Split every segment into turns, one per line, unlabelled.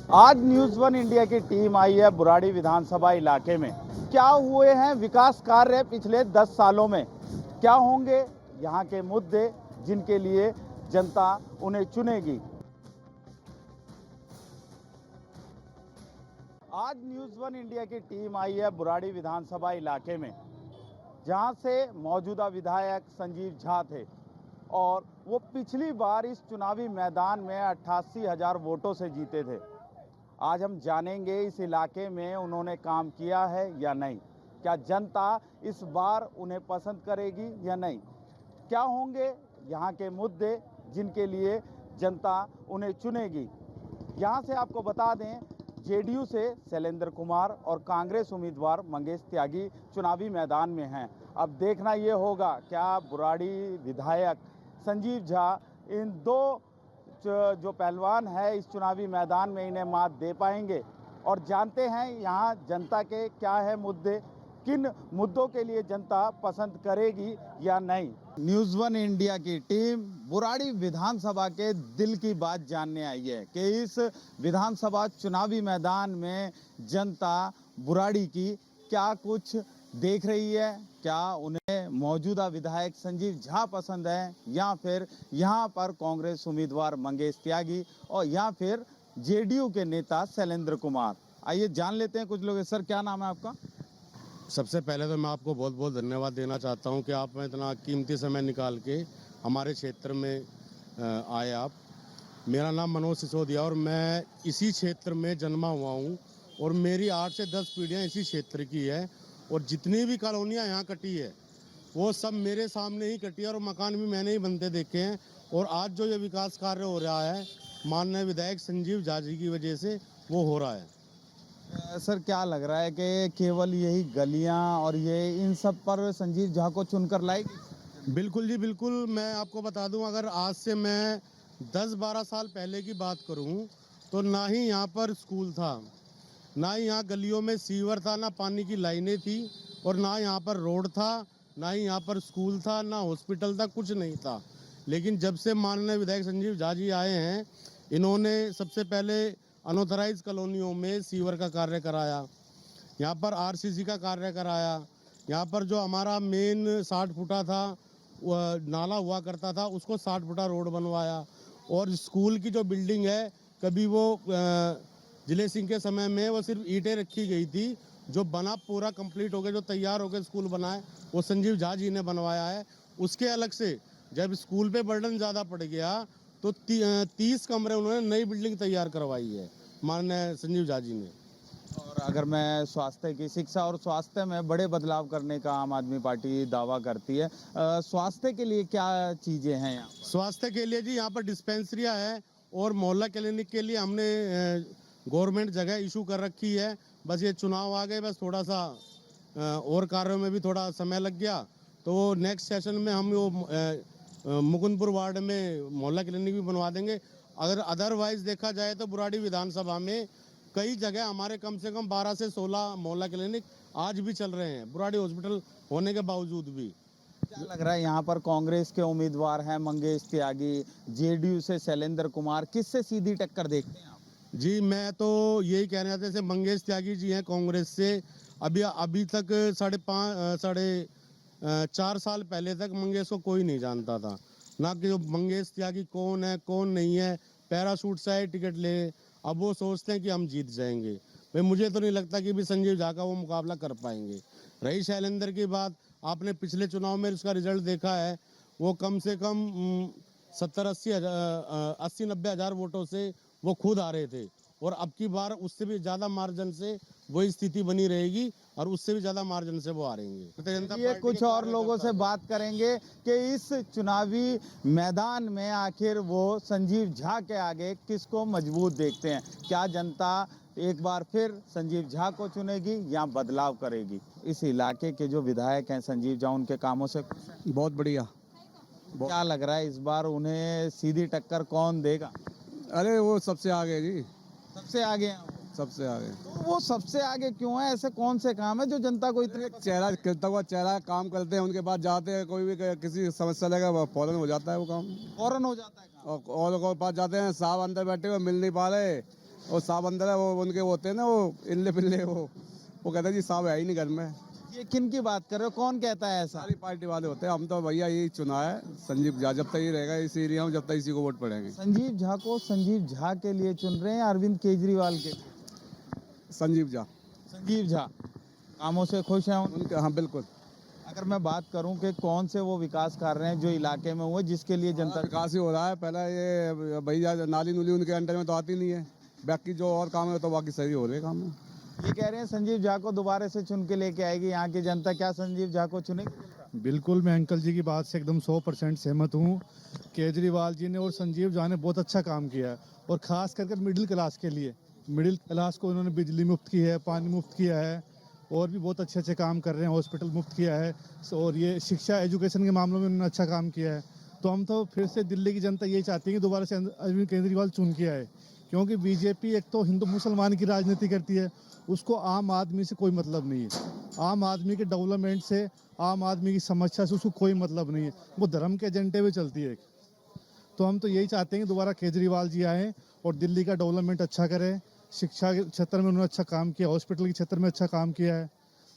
आज news one India की team आई है बुराड़ी विधानसभा इलाके में। क्या हुए हैं विकास कार्य पिछले 10 सालों में, क्या होंगे यहाँ के मुद्दे जिनके लिए जनता उन्हें चुनेगी। आज न्यूज़ वन इंडिया की टीम आई है बुराड़ी विधानसभा इलाके में, जहाँ से मौजूदा विधायक संजीव झा थे और वो पिछली बार इस चुनावी मैदान में 88,000 वोटों से जीते थे। आज हम जानेंगे इस इलाके में उन्होंने काम किया है या नहीं, क्या जनता इस बार उन्हें पसंद करेगी या नहीं, क्या होंगे यहाँ के मुद्दे जिनके लिए जनता उन्हें चुनेगी। यहाँ से आपको बता दें, जेडीयू से शैलेंद्र कुमार और कांग्रेस उम्मीदवार मंगेश त्यागी चुनावी मैदान में हैं। अब देखना ये होगा क्या बुराड़ी विधायक संजीव झा इन दो जो पहलवान है इस चुनावी मैदान में इन्हें मात दे पाएंगे। और जानते हैं यहाँ जनता के क्या है मुद्दे, किन मुद्दों के लिए जनता पसंद करेगी या नहीं। न्यूज़ वन इंडिया की टीम बुराड़ी विधानसभा के दिल की बात जानने आई है कि इस विधानसभा चुनावी मैदान में जनता बुराड़ी की क्या कुछ देख रही है, क्या उन्हें मौजूदा विधायक संजीव झा पसंद है या फिर यहाँ पर कांग्रेस उम्मीदवार मंगेश त्यागी और या फिर जेडीयू के नेता शैलेंद्र कुमार। आइए जान लेते हैं कुछ लोग। सर, क्या नाम है आपका?
सबसे पहले तो मैं आपको बहुत बहुत धन्यवाद देना चाहता हूं कि आप इतना कीमती समय निकाल के हमारे क्षेत्र में आए आप। मेरा नाम मनोज सिसोदिया और मैं इसी क्षेत्र में जन्मा हुआ हूं और मेरी 8 से 10 पीढ़ियां इसी क्षेत्र की है और जितनी भी कॉलोनियां यहाँ कटी है वो सब मेरे सामने ही कटी है और मकान भी मैंने ही बनते देखे हैं। और आज जो ये विकास कार्य हो रहा है माननीय विधायक संजीव झा जी की वजह से वो हो रहा है।
सर, क्या लग रहा है कि केवल यही गलियां और ये इन सब पर संजीव झा को चुनकर लाएगी?
बिल्कुल जी बिल्कुल। मैं आपको बता दूं, अगर आज से मैं 10-12 साल पहले की बात करूं तो ना ही यहाँ पर स्कूल था, ना ही यहाँ गलियों में सीवर था, ना पानी की लाइनें थी और ना यहाँ पर रोड था, ना ही यहाँ पर स्कूल था, ना हॉस्पिटल था, कुछ नहीं था। लेकिन जब से माननीय विधायक संजीव झा जी आए हैं, इन्होंने सबसे पहले अनऑथराइज कॉलोनियों में सीवर का कार्य कराया, यहाँ पर आरसीसी का कार्य कराया, यहाँ पर जो हमारा मेन 60 फुटा था नाला हुआ करता था उसको 60 फुटा रोड बनवाया। और स्कूल की जो बिल्डिंग है, कभी वो जिले सिंह के समय में वो सिर्फ ईंटें रखी गई थी, जो बना पूरा कंप्लीट हो गया, जो तैयार हो गया स्कूल बना है वो संजीव झा जी ने बनवाया है। उसके अलग से जब स्कूल पे बर्डन ज़्यादा पड़ गया तो 30 कमरे उन्होंने नई बिल्डिंग तैयार करवाई है माननीय संजीव झा जी ने।
और अगर मैं स्वास्थ्य की, शिक्षा और स्वास्थ्य में बड़े बदलाव करने का आम आदमी पार्टी दावा करती है। स्वास्थ्य के लिए क्या चीज़ें हैं यहाँ?
स्वास्थ्य के लिए जी यहाँ पर डिस्पेंसरियाँ है और मोहल्ला क्लिनिक के लिए हमने गवर्नमेंट जगह इशू कर रखी है। बस ये चुनाव आ गए, बस थोड़ा सा और कार्यों में भी थोड़ा समय लग गया तो नेक्स्ट सेशन में हम वो मुकुंदपुर वार्ड में मोहल्ला क्लिनिक भी बनवा देंगे। अगर अदरवाइज देखा जाए तो बुराड़ी विधानसभा में कई जगह हमारे कम से कम 12 से 16 मोहल्ला क्लिनिक आज भी चल रहे हैं बुराड़ी हॉस्पिटल होने के बावजूद भी।
क्या लग रहा है यहाँ पर कांग्रेस के उम्मीदवार हैं मंगेश त्यागी, जेडीयू से शैलेंद्र कुमार, किससे सीधी टक्कर देखते हैं आप?
जी मैं तो यही कहना चाहते जैसे मंगेश त्यागी जी हैं कांग्रेस से, अभी तक 4 साल पहले तक मंगेश को कोई नहीं जानता था, ना कि मंगेश त्यागी कौन है कौन नहीं है, पैराशूट से टिकट ले। अब वो सोचते हैं कि हम जीत जाएंगे। भाई मुझे तो नहीं लगता कि भी संजीव झा का वो मुकाबला कर पाएंगे। रही शैलेंद्र की बात, आपने पिछले चुनाव में उसका रिजल्ट देखा है, वो कम से कम 70-80-90 हज़ार वोटों से वो खुद आ रहे थे और अब की बार उससे भी ज़्यादा मार्जिन से वही स्थिति बनी रहेगी और उससे भी ज़्यादा मार्जिन से वो आ रहेंगे।
ये कुछ और लोगों से बात करेंगे कि इस चुनावी मैदान में आखिर वो संजीव झा के आगे किसको मजबूत देखते हैं, क्या जनता एक बार फिर संजीव झा को चुनेगी या बदलाव करेगी। इस इलाके के जो विधायक हैं संजीव झा, उनके कामों से
बहुत बढ़िया।
क्या लग रहा है इस बार उन्हें सीधी टक्कर कौन देगा?
अरे वो सबसे आगे जी,
सबसे आगे हैं वो।
सबसे आगे।
तो वो सबसे आगे क्यों है? ऐसे कौन से काम है जो जनता को इतने
चेहरा खिलता हुआ चेहरा, काम करते हैं, उनके पास जाते हैं, कोई भी किसी समस्या लेगा फौरन हो जाता है वो काम,
फौरन हो जाता है काम।
और लोगों के पास जाते हैं, साहब अंदर बैठे हुए मिल नहीं पा रहे, और सांप अंदर है, वो उनके वो होते हैं ना, वो इल्ले पिल्ले, वो कहते हैं जी सांप है ही नहीं घर में।
ये किन की बात कर रहे हो, कौन कहता है ऐसा?
सारी पार्टी वाले होते हैं, हम तो भैया यही चुना है संजीव झा, जब तक ये रहेगा इस एरिया में, जब तक इसी को वोट पड़ेंगे।
संजीव झा को संजीव झा के लिए चुन रहे हैं, अरविंद केजरीवाल के लिए?
संजीव झा,
संजीव झा कामों से खुश हैं
उनके, हाँ बिल्कुल।
अगर मैं बात करूं कि कौन से वो विकास कर रहे हैं जो इलाके में हुए, जिसके लिए जनता
विकास ही हो रहा है। पहले ये भैया नाली नूली उनके अंडर में तो आती नहीं है, बाकी जो और काम है तो बाकी सही हो रहे हैं काम है।
ये कह रहे हैं संजीव झा को दोबारा से चुन के लेके आएगी यहाँ की जनता, क्या संजीव झा को चुनेगी?
बिल्कुल, मैं अंकल जी की बात से एकदम 100% सहमत हूँ। केजरीवाल जी ने और संजीव झा ने बहुत अच्छा काम किया है, और ख़ास करके मिडिल क्लास के लिए, मिडिल क्लास को उन्होंने बिजली मुफ्त की है, पानी मुफ्त किया है, और भी बहुत अच्छे अच्छे काम कर रहे हैं, हॉस्पिटल मुफ्त किया है, और ये शिक्षा एजुकेशन के मामलों में उन्होंने अच्छा काम किया है। तो हम तो फिर से दिल्ली की जनता यही चाहती है कि दोबारा से अरविंद केजरीवाल चुन के आए, क्योंकि बीजेपी एक तो हिंदू मुसलमान की राजनीति करती है, उसको आम आदमी से कोई मतलब नहीं है। आम आदमी के डेवलपमेंट से, आम आदमी की समस्या से उसको कोई मतलब नहीं है, वो धर्म के एजेंडे पे चलती है। तो हम तो यही चाहते हैं कि दोबारा केजरीवाल जी आएँ और दिल्ली का डेवलपमेंट अच्छा करें। शिक्षा के क्षेत्र में उन्होंने अच्छा काम किया, हॉस्पिटल के क्षेत्र में अच्छा काम किया है,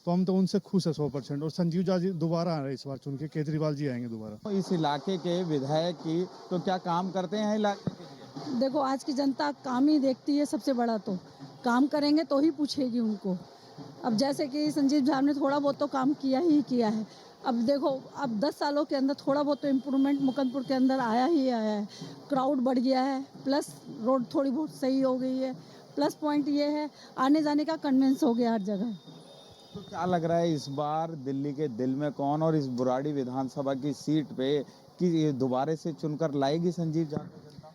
तो हम तो उनसे खुश है 100%। और संजीव झा जी दोबारा आ रहे हैं इस बार चुन के, केजरीवाल जी आएंगे दोबारा।
इस इलाके के विधायक की तो क्या काम करते हैं इलाके के लिए?
देखो, आज की जनता काम ही देखती है, सबसे बड़ा तो काम करेंगे तो ही पूछेगी उनको। अब जैसे कि संजीव झा ने थोड़ा बहुत तो काम किया ही किया है। अब देखो, अब 10 सालों के अंदर थोड़ा बहुत तो इम्प्रूवमेंट मुकंदपुर के अंदर आया ही आया है। क्राउड बढ़ गया है, प्लस रोड थोड़ी बहुत सही हो गई है, प्लस पॉइंट ये है आने जाने का कन्वेंस हो गया हर जगह।
तो क्या लग रहा है इस बार दिल्ली के दिल में कौन, और इस बुराड़ी विधानसभा की सीट पे कि दोबारा से चुनकर लाएगी संजीव झा को जनता?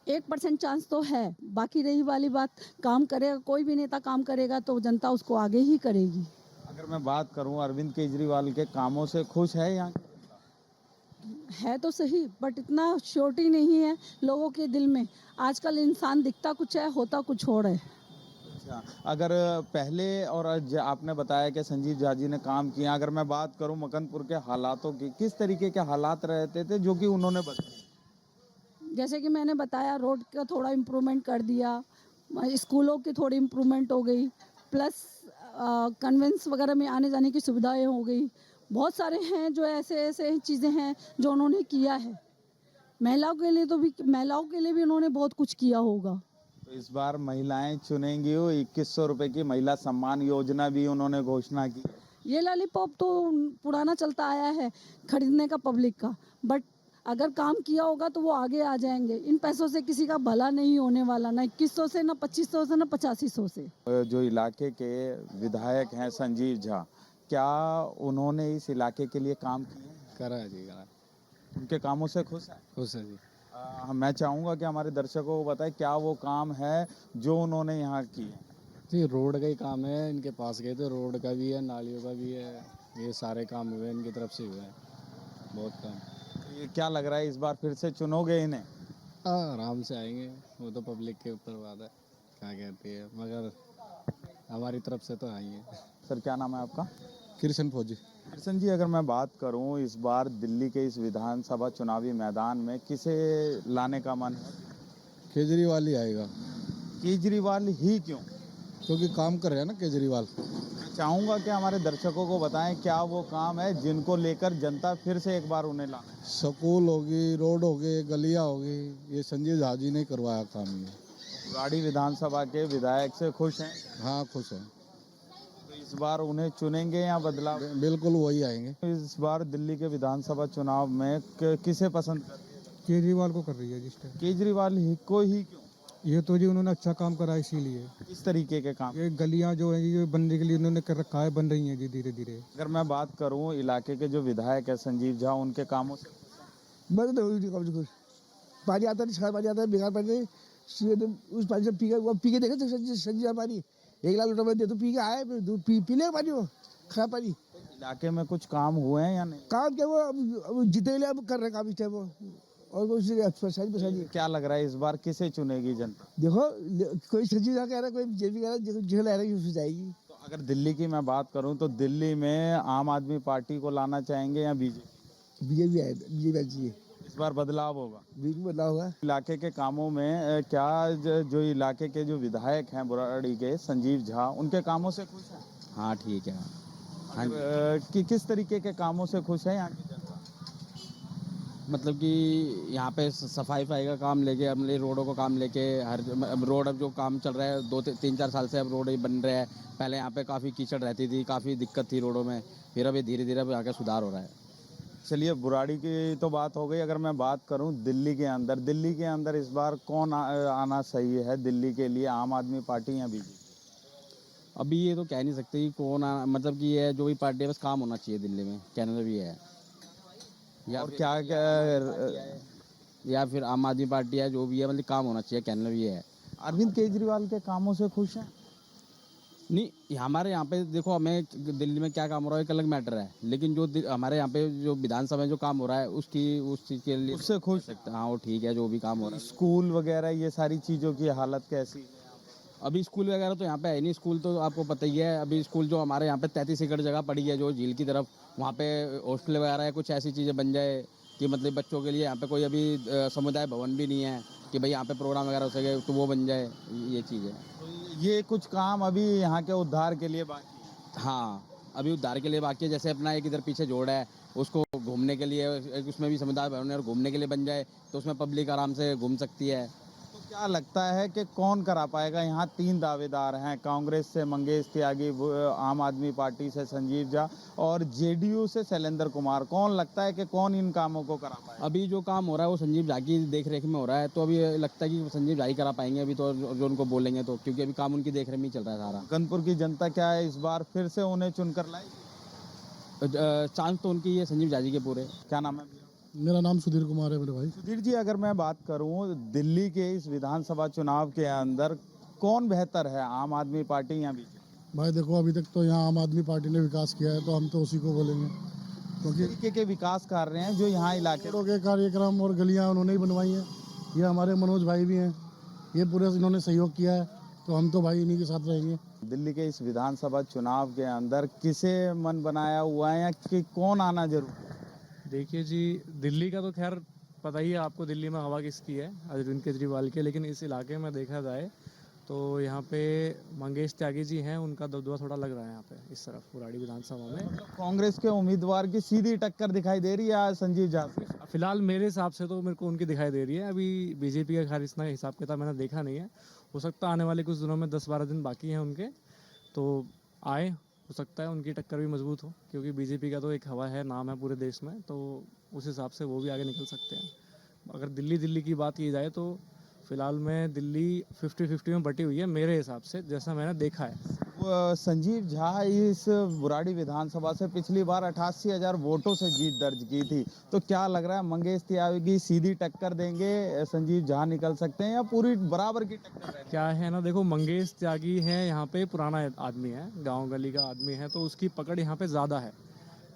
1% चांस तो है। बाकी रही वाली बात, काम करेगा कोई भी नेता, काम करेगा तो जनता उसको आगे ही करेगी।
अगर मैं बात करूं अरविंद केजरीवाल के कामों से खुश है यहाँ की जनता?
है तो सही, बट इतना श्योरिटी नहीं है लोगों के दिल में। आजकल इंसान दिखता कुछ है, होता कुछ और है।
अच्छा, अगर पहले और आज आपने बताया कि संजीव झा जी ने काम किया, अगर मैं बात करूं मकनपुर के हालातों की, किस तरीके के हालात रहते थे जो कि उन्होंने बदले?
जैसे कि मैंने बताया, रोड का थोड़ा इम्प्रूवमेंट कर दिया, स्कूलों की थोड़ी इम्प्रूवमेंट हो गई, प्लस कन्वेंस वगैरह में आने जाने की सुविधाएं हो गई। बहुत सारे हैं जो ऐसे ऐसे चीज़ें हैं जो उन्होंने किया है। महिलाओं के लिए भी उन्होंने बहुत कुछ किया होगा।
तो इस बार महिलाएं चुनेंगी, 2100 रुपए की महिला सम्मान योजना भी उन्होंने घोषणा की।
ये लॉलीपॉप तो पुराना चलता आया है खरीदने का पब्लिक का, बट अगर काम किया होगा तो वो आगे आ जाएंगे। इन पैसों से किसी का भला नहीं होने वाला, ना 2100 से, ना 2500 से, ना 8500 से।
जो इलाके के विधायक हैं संजीव झा, क्या उन्होंने इस इलाके के लिए काम किए?
करा है जी, करा।
उनके कामों से खुश है?
खुश है जी।
मैं चाहूँगा कि हमारे दर्शकों को बताएं क्या वो काम है जो उन्होंने यहाँ किए।
जी, रोड का ही काम है, इनके पास गए थे, रोड का भी है, नालियों का भी है, ये सारे काम हुए इनकी तरफ से हुए हैं, बहुत काम।
ये क्या लग रहा है इस बार फिर से चुनोगे इन्हें?
आराम से आएंगे, वो तो पब्लिक के ऊपर बात है क्या कहती है, मगर हमारी तरफ से तो आएंगे।
सर, क्या नाम है आपका?
कृष्ण फौजी।
कृष्ण जी, अगर मैं बात करूं इस बार दिल्ली के इस विधानसभा चुनावी मैदान में किसे लाने का मन है?
केजरीवाल ही आएगा,
केजरीवाल ही क्यों?
क्योंकि काम कर रहे हैं ना केजरीवाल।
मैं चाहूंगा कि हमारे दर्शकों को बताएं क्या वो काम है जिनको लेकर जनता फिर से एक बार उन्हें लाना है।
स्कूल होगी, रोड होगी, गलियाँ होगी, ये संजीव झा जी ने करवाया काम ये।
बुराड़ी विधानसभा के विधायक से खुश हैं?
हाँ खुश है,
तो इस बार उन्हें चुनेंगे या बदलाव?
बिल्कुल वही आएंगे।
इस बार दिल्ली के विधानसभा चुनाव में किसे पसंद कर?
केजरीवाल को कर रही है जिस टाइम।
केजरीवाल ही को ही क्यों?
ये तो जी उन्होंने अच्छा काम करा, इसीलिए।
किस तरीके के काम?
ये गलियां जो है जी, जो बनने के लिए उन्होंने कर रखा है, बन रही हैं जी धीरे धीरे।
अगर मैं बात करूं इलाके के जो विधायक है संजीव झा, उनके कामों से
बस तो पानी आता नहीं, पानी आता है, बेकार पानी। उस पानी से पी के देखे संजीव पानी 1 लाख रुपए दे तो पी के आए, पी ले पानी, वो खराब पानी।
इलाके में कुछ काम हुए हैं या नहीं?
काम क्या, वो जीते लिए अब कर रहे काम इस टाइम वो, और कोई
क्या लग रहा है इस बार किसे चुनेगी जनता?
देखो, कोई संजीव कह रहा है, कोई जेपी कह रहा है, जो लह रहा है जाएगी।
तो अगर दिल्ली की मैं बात करूं तो दिल्ली में आम आदमी पार्टी को लाना चाहेंगे या बीजेपी?
बीजेपी आए, बीजेपी चाहिए।
इस बार बदलाव होगा।
बिल्कुल बदलाव होगा।
इलाके के कामों में क्या जो इलाके के जो विधायक हैं बुराड़ी के संजीव झा, उनके कामों से खुश हैं?
हाँ ठीक है। हाँ जी।
कि किस तरीके के कामों से खुश है यहाँ की जनता?
मतलब कि यहाँ पे सफाई वफाई का काम लेके, अपने रोडों का काम लेके, हर अब रोड अब जो काम चल रहा है 2-3-4 साल से अब रोड ही बन रहे हैं। पहले यहाँ पे काफ़ी कीचड़ रहती थी, काफ़ी दिक्कत थी रोडों में, फिर अभी धीरे धीरे अब यहाँ के सुधार हो रहा है।
चलिए, बुराड़ी की तो बात हो गई। अगर मैं बात करूं दिल्ली के अंदर इस बार कौन आना सही है दिल्ली के लिए, आम आदमी पार्टी या बीजेपी?
अभी ये तो कह नहीं सकते कि कौन मतलब कि ये जो भी पार्टी है, बस काम होना चाहिए दिल्ली में, कहने भी है।
और क्या
या फिर आम आदमी पार्टी है, जो भी है, मतलब काम होना चाहिए, कहने भी है।
अरविंद केजरीवाल के कामों से खुश हैं?
नहीं, हमारे यहाँ पे देखो, हमें दिल्ली में क्या काम हो रहा है एक अलग मैटर है, लेकिन जो हमारे यहाँ पे जो विधानसभा में जो काम हो रहा है उस चीज़ के लिए
उससे खुश
सकते। हाँ वो ठीक है, जो भी काम हो रहा है।
स्कूल वगैरह ये सारी चीज़ों की हालत कैसी है?
अभी स्कूल वगैरह तो यहाँ पे है नहीं। स्कूल तो आपको पता ही है, अभी स्कूल जो हमारे यहाँ पे 33 एकड़ जगह पड़ी है जो झील की तरफ, वहाँ पे हॉस्टल वगैरह है, कुछ ऐसी चीज़ें बन जाए कि मतलब बच्चों के लिए यहाँ पे कोई अभी समुदाय भवन भी नहीं है कि भाई यहाँ पे प्रोग्राम वगैरह हो सके, तो वो बन जाए, ये चीज़ है।
तो ये कुछ काम अभी यहाँ के उद्धार के लिए बाकी है?
हाँ, अभी उद्धार के लिए बाकी है। जैसे अपना एक इधर पीछे जोड़ है, उसको घूमने के लिए, उसमें भी समुदाय भवन और घूमने के लिए बन जाए तो उसमें पब्लिक आराम से घूम सकती है।
तो क्या लगता है कि कौन करा पाएगा? यहाँ 3 दावेदार हैं, कांग्रेस से मंगेश त्यागी, आम आदमी पार्टी से संजीव झा और जेडीयू से शैलेंद्र कुमार। कौन लगता है कि कौन इन कामों को करा पाएगा?
अभी जो काम हो रहा है वो संजीव झा की देख रेख में हो रहा है, तो अभी लगता है कि संजीव झा ही करा पाएंगे अभी तो, जो उनको बोलेंगे तो, क्योंकि अभी काम उनकी देख रेख में ही चल रहा है सारा।
कानपुर की जनता क्या है इस बार फिर से उन्हें चुनकर लाएगी?
चांस तो उनकी ये संजीव झा जी के पूरे।
क्या नाम है भैया?
मेरा नाम सुधीर कुमार है मेरे भाई।
सुधीर जी, अगर मैं बात करूं दिल्ली के इस विधानसभा चुनाव के अंदर कौन बेहतर है, आम आदमी पार्टी या बीजेपी?
भाई देखो, अभी तक तो यहाँ आम आदमी पार्टी ने विकास किया है, तो हम तो उसी को बोलेंगे, क्योंकि
तरीके के विकास कार्य हैं जो यहाँ इलाके
रोडों के कार्यक्रम और गलियाँ उन्होंने ही बनवाई हैं। ये हमारे मनोज भाई भी हैं, ये पूरे इन्होंने सहयोग किया है, तो हम तो भाई इन्हीं के साथ रहेंगे।
दिल्ली के इस विधानसभा चुनाव के अंदर किसे मन बनाया हुआ है या कि कौन आना जरूरी है?
देखिए जी, दिल्ली का तो खैर पता ही है आपको, दिल्ली में हवा किसकी है, अरविंद केजरीवाल के। लेकिन इस इलाके में देखा जाए तो यहाँ पे मंगेश त्यागी जी हैं, उनका दबदबा थोड़ा लग रहा है यहाँ पे इस तरफ बुराड़ी विधानसभा में।
कांग्रेस के उम्मीदवार की सीधी टक्कर दिखाई दे रही है आज संजीव झा से?
फिलहाल मेरे हिसाब से तो मेरे को उनकी दिखाई दे रही है। अभी बीजेपी का खैर इतना हिसाब किताब मैंने देखा नहीं है, हो सकता है आने वाले कुछ दिनों में 10-12 दिन बाकी हैं उनके, तो आए, हो सकता है उनकी टक्कर भी मजबूत हो, क्योंकि बीजेपी का तो एक हवा है, नाम है पूरे देश में, तो उस हिसाब से वो भी आगे निकल सकते हैं। अगर दिल्ली की बात की जाए तो फिलहाल में दिल्ली 50-50 में बटी हुई है मेरे हिसाब से, जैसा मैंने देखा है।
संजीव झा इस बुराड़ी विधानसभा से पिछली बार 88,000 वोटों से जीत दर्ज की थी, तो क्या लग रहा है मंगेश त्यागी सीधी टक्कर देंगे, संजीव झा निकल सकते हैं या पूरी बराबर की टक्कर रहेगी?
क्या है ना, देखो मंगेश त्यागी है यहाँ पे पुराना आदमी है, गांव गली का आदमी है, तो उसकी पकड़ यहाँ पे ज़्यादा है,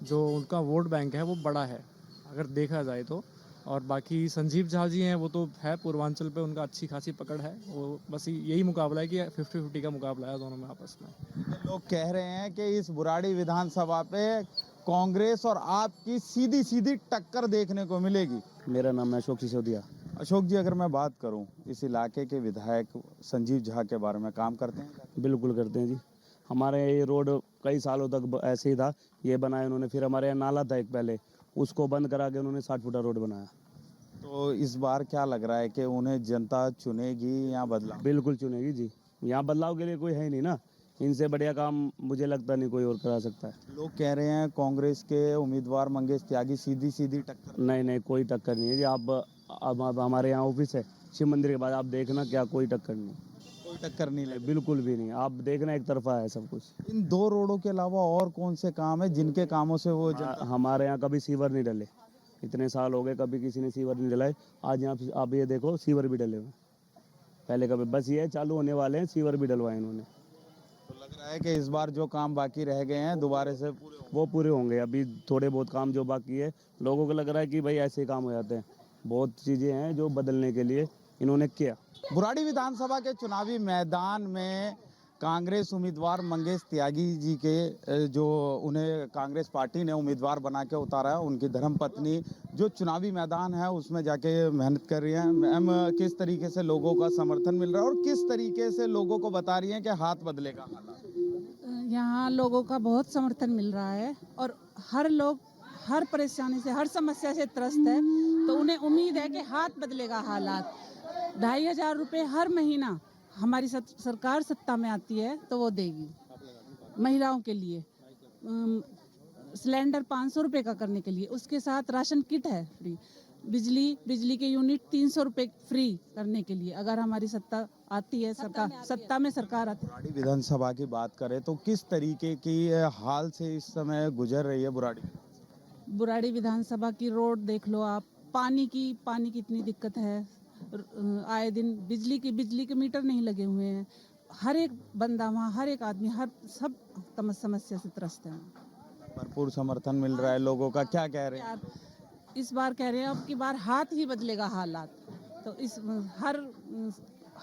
जो उनका वोट बैंक है वो बड़ा है अगर देखा जाए तो। और बाकी संजीव झा जी हैं, वो तो है पूर्वांचल पे, उनका अच्छी खासी पकड़ है, वो बस यही मुकाबला है कि 50-50 का मुकाबला है दोनों में आपस में।
लोग कह रहे हैं कि इस बुराड़ी विधानसभा पे कांग्रेस और आपकी सीधी सीधी टक्कर देखने को मिलेगी।
मेरा नाम है अशोक सिसोदिया।
अशोक जी, अगर मैं बात करूं इस इलाके के विधायक संजीव झा के बारे में, काम करते हैं?
बिल्कुल करते हैं जी। हमारे ये रोड कई सालों तक ऐसे ही था, ये बनाया उन्होंने। फिर हमारे यहाँ नाला था एक पहले, उसको बंद करा के उन्होंने 60 फुटा रोड बनाया।
तो इस बार क्या लग रहा है कि उन्हें जनता चुनेगी या बदलाव?
बिल्कुल चुनेगी जी, यहाँ बदलाव के लिए कोई है ही नहीं ना, इनसे बढ़िया काम मुझे लगता नहीं कोई और करा सकता है।
लोग कह रहे हैं कांग्रेस के उम्मीदवार मंगेश त्यागी सीधी सीधी टक्कर।
नहीं, कोई टक्कर नहीं है जी। आप हमारे यहाँ ऑफिस है शिव मंदिर के बाद, आप देखना, क्या कोई टक्कर नहीं,
कोई टक्कर नहीं लगी?
बिल्कुल भी नहीं। आप देखना, एक तरफा है सब कुछ।
इन 2 रोडों के अलावा और कौन से काम है जिनके कामों से वो
हमारे यहाँ कभी सीवर नहीं डले, इतने साल हो गए कभी किसी ने सीवर नहीं डलाए। आज यहाँ आप ये देखो सीवर भी डले हुए, पहले कभी, बस ये चालू होने वाले हैं, सीवर भी डलवाए इन्होंने।
तो लग रहा है कि इस बार जो काम बाकी रह गए हैं दोबारा से
वो पूरे होंगे। अभी थोड़े बहुत काम जो बाकी है, लोगों को लग रहा है कि भाई ऐसे काम हो जाते हैं, बहुत चीज़ें हैं जो बदलने के लिए इन्होंने किया।
बुराड़ी विधानसभा के चुनावी मैदान में कांग्रेस उम्मीदवार मंगेश त्यागी जी के जो उन्हें कांग्रेस पार्टी ने उम्मीदवार बना के उतारा है, उनकी धर्मपत्नी जो चुनावी मैदान है उसमें जाके मेहनत कर रही हैं। मैम, किस तरीके से लोगों का समर्थन मिल रहा है और किस तरीके से लोगों को बता रही हैं कि हाथ बदलेगा?
यहाँ लोगों का बहुत समर्थन मिल रहा है और हर लोग हर परेशानी से, हर समस्या से त्रस्त है, तो उन्हें उम्मीद है कि हाथ बदलेगा हालात। 2,500 रुपये हर महीना हमारी सरकार सत्ता में आती है तो वो देगी महिलाओं के लिए। सिलेंडर 500 रुपये का करने के लिए, उसके साथ राशन किट है फ्री। बिजली के यूनिट 300 रुपये फ्री करने के लिए, अगर हमारी सत्ता आती है, सत्ता में सरकार आती है।
बुराड़ी विधानसभा की बात करें तो किस तरीके की हाल से इस समय गुजर रही है
बुराड़ी विधानसभा की रोड देख लो आप, पानी की इतनी दिक्कत है। आए दिन बिजली के मीटर नहीं लगे हुए हैं। हर एक बंदा वहाँ, हर एक आदमी, सब समस्या से त्रस्त है।
भरपूर समर्थन मिल रहा है लोगों का, क्या कह रहे हैं?
इस बार कह रहे हैं अब की बार हाथ ही बदलेगा हालात। तो इस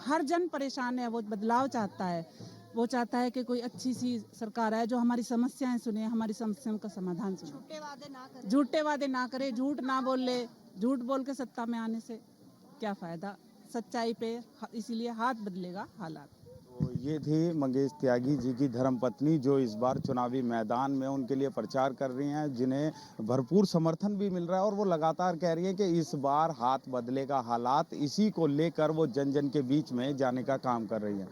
हर जन परेशान है, वो बदलाव चाहता है। वो चाहता है कि कोई अच्छी सी सरकार आए जो हमारी समस्याएं सुने, हमारी समस्याओं का समाधान सुने। झूठे वादे ना करे, झूठ ना बोले। झूठ बोल के सत्ता में आने से क्या फायदा? सच्चाई पे, इसीलिए हाथ बदलेगा हालात।
तो ये थी मंगेश त्यागी जी की धर्मपत्नी जो इस बार चुनावी मैदान में उनके लिए प्रचार कर रही हैं, जिन्हें भरपूर समर्थन भी मिल रहा है और वो लगातार कह रही है कि इस बार हाथ बदलेगा हालात। इसी को लेकर वो जन जन के बीच में जाने का काम कर रही है।